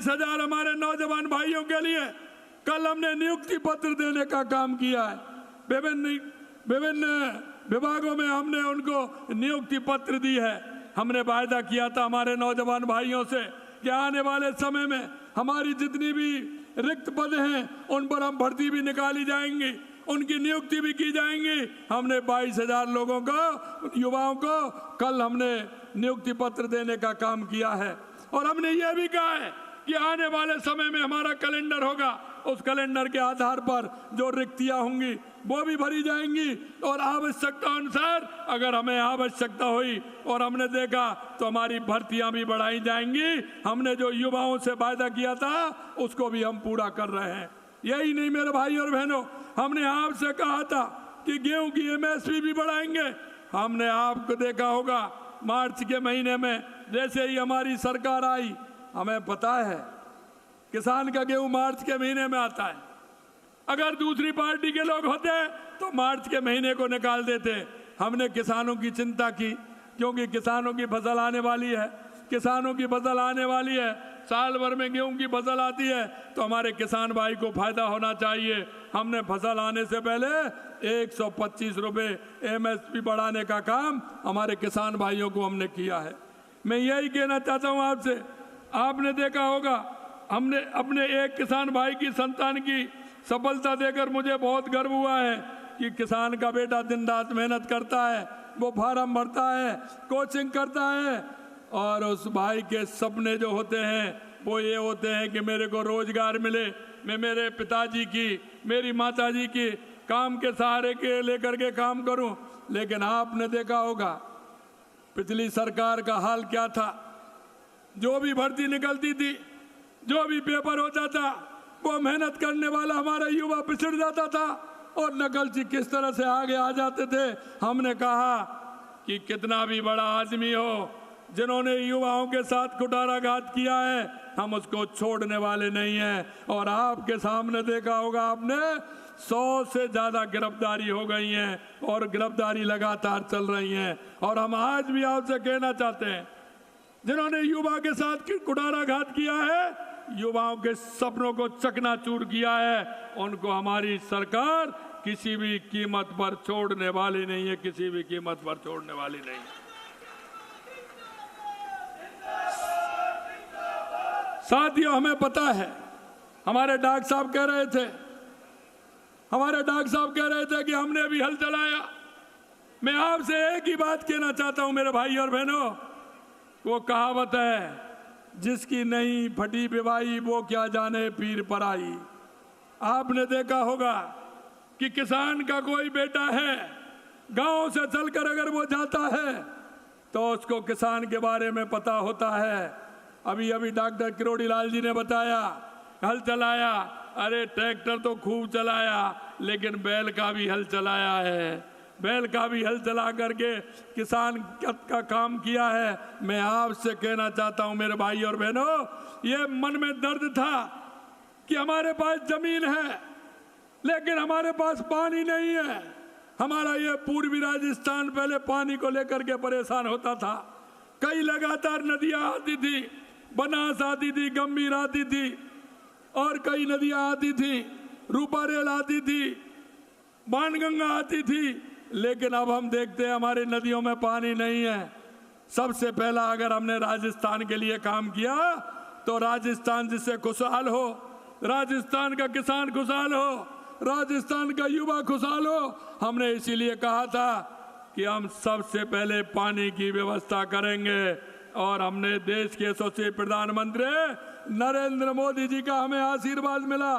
22,000 हमारे नौजवान भाइयों के लिए कल हमने नियुक्ति पत्र देने का काम किया है। विभिन्न विभागों में हमने उनको नियुक्ति पत्र दी है। हमने वायदा किया था हमारे नौजवान भाइयों से कि आने वाले समय में हमारी जितनी भी रिक्त पद हैं उन पर हम भर्ती भी निकाली जाएंगी, उनकी नियुक्ति भी की जाएंगी। हमने 22,000 लोगों को, युवाओं को कल हमने नियुक्ति पत्र देने का काम किया है। और हमने ये भी कहा है कि आने वाले समय में हमारा कैलेंडर होगा, उस कैलेंडर के आधार पर जो रिक्तियां होंगी वो भी भरी जाएंगी और आवश्यकता अनुसार अगर हमें आवश्यकता हुई और हमने देखा तो हमारी भर्तियां भी बढ़ाई जाएंगी। हमने जो युवाओं से वायदा किया था उसको भी हम पूरा कर रहे हैं। यही नहीं मेरे भाई और बहनों, हमने आपसे कहा था कि गेहूं की MSP भी बढ़ाएंगे। हमने आपको देखा होगा मार्च के महीने में जैसे ही हमारी सरकार आई, हमें पता है किसान का गेहूं मार्च के महीने में आता है। अगर दूसरी पार्टी के लोग होते तो मार्च के महीने को निकाल देते। हमने किसानों की चिंता की क्योंकि किसानों की फसल आने वाली है, किसानों की फसल आने वाली है। साल भर में गेहूं की फसल आती है तो हमारे किसान भाई को फायदा होना चाहिए। हमने फसल आने से पहले 125 रुपये MSP बढ़ाने का काम हमारे किसान भाइयों को हमने किया है। मैं यही कहना चाहता हूं आपसे, आपने देखा होगा हमने अपने एक किसान भाई की संतान की सफलता देकर मुझे बहुत गर्व हुआ है कि किसान का बेटा दिन रात मेहनत करता है, वो फार्म भरता है, कोचिंग करता है और उस भाई के सपने जो होते हैं वो ये होते हैं कि मेरे को रोजगार मिले, मैं मेरे पिताजी की, मेरी माताजी की काम के सहारे के लेकर के काम करूं। लेकिन आपने देखा होगा पिछली सरकार का हाल क्या था। जो भी भर्ती निकलती थी, जो भी पेपर होता था, वो मेहनत करने वाला हमारा युवा पिछड़ जाता था और नकलची किस तरह से आगे आ जाते थे। हमने कहा कि कितना भी बड़ा आदमी हो, जिन्होंने युवाओं के साथ कुठाराघात किया है, हम उसको छोड़ने वाले नहीं हैं। और आपके सामने देखा होगा आपने 100 से ज्यादा गिरफ्तारी हो गई हैं और गिरफ्तारी लगातार चल रही हैं। और हम आज भी आपसे कहना चाहते हैं, जिन्होंने युवा के साथ कुठाराघात किया है, युवाओं के सपनों को चकनाचूर किया है, उनको हमारी सरकार किसी भी कीमत पर छोड़ने वाली नहीं है, किसी भी कीमत पर छोड़ने वाली नहीं है। साथियों, हमें पता है, हमारे डॉक्टर साहब कह रहे थे, कि हमने भी हल चलाया। मैं आपसे एक ही बात कहना चाहता हूं मेरे भाई और बहनों, वो कहावत है, जिसकी नहीं फटी विवाही वो क्या जाने पीर पराई। आपने देखा होगा कि किसान का कोई बेटा है, गांव से चलकर अगर वो जाता है तो उसको किसान के बारे में पता होता है। अभी डॉक्टर किरोड़ी लाल जी ने बताया, हल चलाया। अरे ट्रैक्टर तो खूब चलाया, लेकिन बैल का भी हल चलाया है, बैल का भी हल चला करके किसान का काम किया है। मैं आपसे कहना चाहता हूं मेरे भाई और बहनों, ये मन में दर्द था कि हमारे पास जमीन है लेकिन हमारे पास पानी नहीं है। हमारा ये पूर्वी राजस्थान पहले पानी को लेकर के परेशान होता था। कई लगातार नदियां आती थी, बनास आती थी, गंभीर आती थी और कई नदियां आती थी, रूपारेल आती थी, बाणगंगा आती थी। लेकिन अब हम देखते हैं हमारी नदियों में पानी नहीं है। सबसे पहला अगर हमने राजस्थान के लिए काम किया तो राजस्थान जिससे खुशहाल हो, राजस्थान का किसान खुशहाल हो, राजस्थान का युवा खुशहाल हो। हमने इसीलिए कहा था कि हम सबसे पहले पानी की व्यवस्था करेंगे और हमने देश के यशस्वी प्रधानमंत्री नरेंद्र मोदी जी का हमें आशीर्वाद मिला,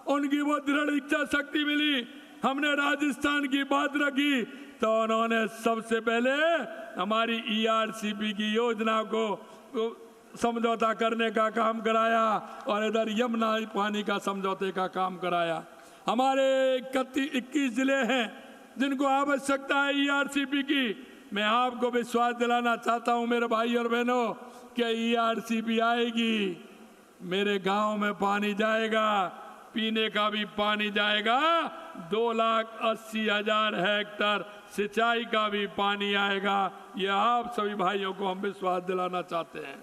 उनकी वो दृढ़ इच्छा शक्ति मिली। हमने राजस्थान की बात रखी तो उन्होंने सबसे पहले हमारी ERCP की योजना को समझौता करने का काम कराया और इधर यमुना पानी का समझौते का काम कराया। हमारे 21 जिले हैं जिनको आवश्यकता है ERCP की। मैं आपको विश्वास दिलाना चाहता हूं मेरे भाई और बहनों कि ERCP आएगी, मेरे गांव में पानी जाएगा, पीने का भी पानी जाएगा, 2,80,000 हेक्टर सिंचाई का भी पानी आएगा। ये आप सभी भाइयों को हम विश्वास दिलाना चाहते हैं।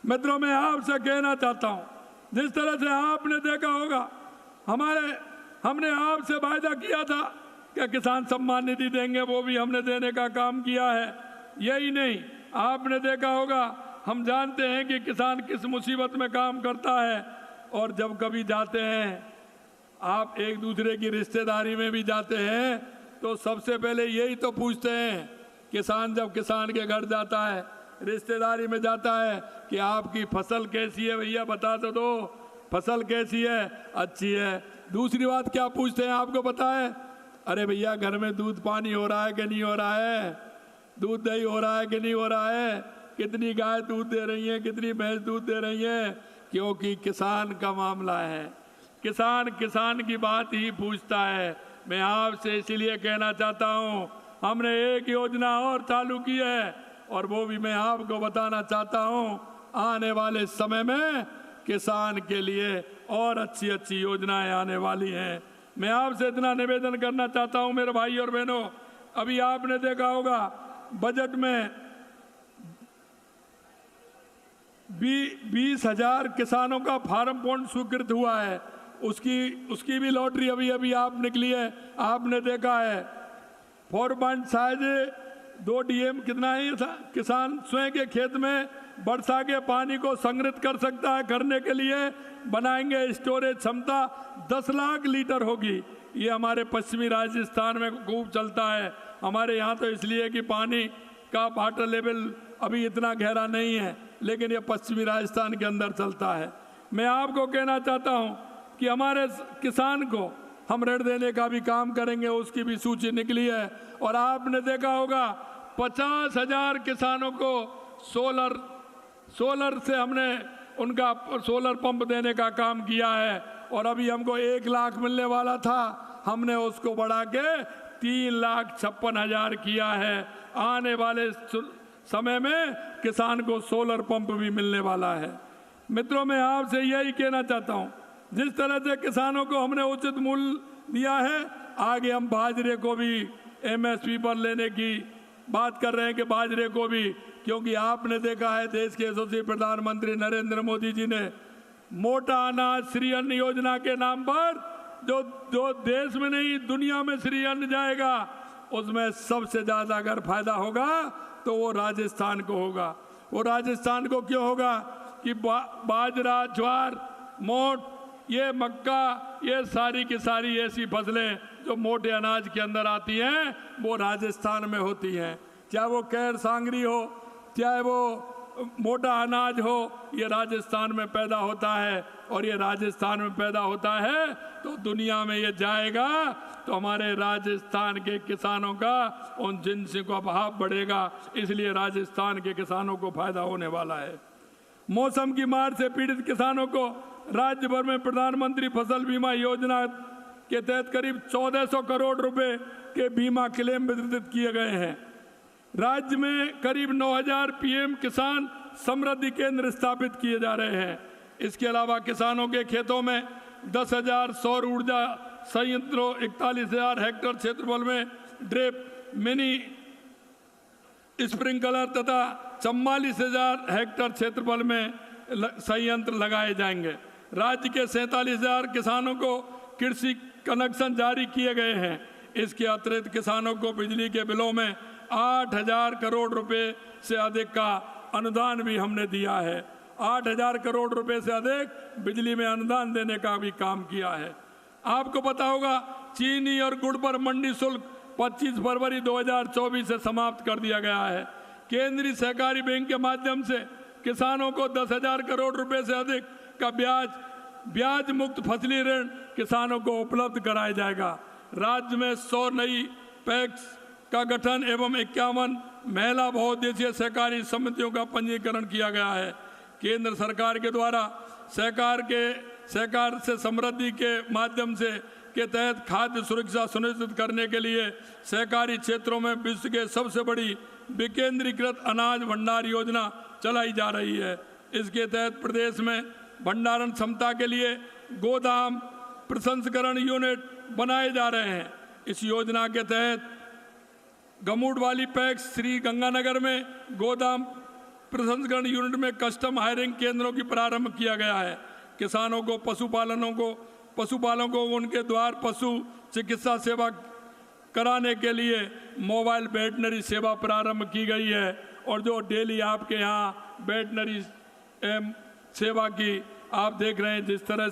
मित्रों, मैं आपसे कहना चाहता हूं जिस तरह से आपने देखा होगा हमने आपसे वायदा किया था कि किसान सम्मान निधि देंगे, वो भी हमने देने का काम किया है। यही नहीं, आपने देखा होगा, हम जानते हैं कि किसान किस मुसीबत में काम करता है, और जब कभी जाते हैं, आप एक दूसरे की रिश्तेदारी में भी जाते हैं तो सबसे पहले यही तो पूछते हैं, किसान जब किसान के घर जाता है, रिश्तेदारी में जाता है, कि आपकी फसल कैसी है भैया, बता तो दो, फसल कैसी है, अच्छी है। दूसरी बात क्या पूछते हैं आपको पता है? अरे भैया घर में दूध पानी हो रहा है कि नहीं हो रहा है, दूध दही हो रहा है कि नहीं हो रहा है, कितनी गाय दूध दे रही है, कितनी भैंस दूध दे रही है, क्योंकि किसान का मामला है। किसान की बात ही पूछता है। मैं आपसे इसीलिए कहना चाहता हूँ, हमने एक योजना और चालू की है, और वो भी मैं आपको बताना चाहता हूँ, आने वाले समय में किसान के लिए और अच्छी अच्छी योजनाएं आने वाली हैं। मैं आपसे इतना निवेदन करना चाहता हूँ मेरे भाई और बहनों, अभी आपने देखा होगा बजट में 20,000 किसानों का फार्म पॉइंट स्वीकृत हुआ है। उसकी भी लॉटरी अभी अभी आप निकली है, आपने देखा है। 4.2 DM कितना है ये था, किसान स्वयं के खेत में वर्षा के पानी को संग्रहित कर सकता है। करने के लिए बनाएंगे स्टोरेज क्षमता 10 लाख लीटर होगी। ये हमारे पश्चिमी राजस्थान में खूब चलता है। हमारे यहाँ तो इसलिए कि पानी का वाटर लेवल अभी इतना गहरा नहीं है, लेकिन ये पश्चिमी राजस्थान के अंदर चलता है। मैं आपको कहना चाहता हूँ कि हमारे किसान को हम ऋण देने का भी काम करेंगे, उसकी भी सूची निकली है। और आपने देखा होगा 50,000 किसानों को सोलर से हमने उनका सोलर पंप देने का काम किया है, और अभी हमको 1 लाख मिलने वाला था, हमने उसको बढ़ा के 3,56,000 किया है। आने वाले समय में किसान को सोलर पंप भी मिलने वाला है। मित्रों, मैं आपसे यही कहना चाहता हूँ, जिस तरह से किसानों को हमने उचित मूल्य दिया है, आगे हम बाजरे को भी MSP पर लेने की बात कर रहे हैं, कि बाजरे को भी, क्योंकि आपने देखा है देश के यशस्वी प्रधानमंत्री नरेंद्र मोदी जी ने मोटा अनाज श्री अन्न योजना के नाम पर जो देश में नहीं दुनिया में श्री अन्न जाएगा, उसमें सबसे ज्यादा अगर फायदा होगा तो वो राजस्थान को होगा। वो राजस्थान को क्यों होगा कि बाजरा, ज्वार, मोट, ये मक्का, ये सारी की सारी ऐसी फसलें जो मोटे अनाज के अंदर आती हैं, वो राजस्थान में होती हैं। चाहे वो कैर सांगरी हो, चाहे वो मोटा अनाज हो, ये राजस्थान में पैदा होता है। और ये राजस्थान में पैदा होता है तो दुनिया में ये जाएगा, तो हमारे राजस्थान के किसानों का उन जिनसी का भाव बढ़ेगा। इसलिए राजस्थान के किसानों को फायदा होने वाला है। मौसम की मार से पीड़ित किसानों को राज्य भर में प्रधानमंत्री फसल बीमा योजना के तहत करीब 1400 करोड़ रुपए के बीमा क्लेम वितरित किए गए हैं। राज्य में करीब 9,000 PM किसान समृद्धि केंद्र स्थापित किए जा रहे हैं। इसके अलावा किसानों के खेतों में 10,000 सौर ऊर्जा संयंत्रों, 41,000 हेक्टेयर क्षेत्रफल में ड्रिप, मिनी स्प्रिंकलर तथा 44,000 हेक्टेयर क्षेत्रफल में संयंत्र लगाए जाएंगे। राज्य के 47,000 किसानों को कृषि कनेक्शन जारी किए गए हैं। इसके अतिरिक्त किसानों को बिजली के बिलों में 8,000 करोड़ रुपए से अधिक का अनुदान भी हमने दिया है। 8,000 करोड़ रुपए से अधिक बिजली में अनुदान देने का भी काम किया है। आपको पता होगा चीनी और गुड़ पर मंडी शुल्क 25 फरवरी 2024 से समाप्त कर दिया गया है। केंद्रीय सहकारी बैंक के माध्यम से किसानों को 10,000 करोड़ रुपए से अधिक का ब्याज मुक्त फसली ऋण किसानों को उपलब्ध कराया जाएगा। राज्य में 100 नई पैक्स का गठन एवं 51 महिला बहुउद्देशीय सहकारी समितियों का पंजीकरण किया गया है। केंद्र सरकार के द्वारा सहकार से समृद्धि के माध्यम से के तहत खाद्य सुरक्षा सुनिश्चित करने के लिए सहकारी क्षेत्रों में विश्व के सबसे बड़ी विकेंद्रीकृत अनाज भंडार योजना चलाई जा रही है। इसके तहत प्रदेश में भंडारण क्षमता के लिए गोदाम प्रसंस्करण यूनिट बनाए जा रहे हैं। इस योजना के तहत गमूड वाली पैक्स श्री गंगानगर में गोदाम प्रसंस्करण यूनिट में कस्टम हायरिंग केंद्रों की प्रारंभ किया गया है। किसानों को, पशुपालकों को उनके द्वार पशु चिकित्सा सेवा कराने के लिए मोबाइल वेटनरी सेवा प्रारंभ की गई है। और जो डेली आपके यहाँ वेटनरी सेवा की आप देख रहे हैं जिस तरह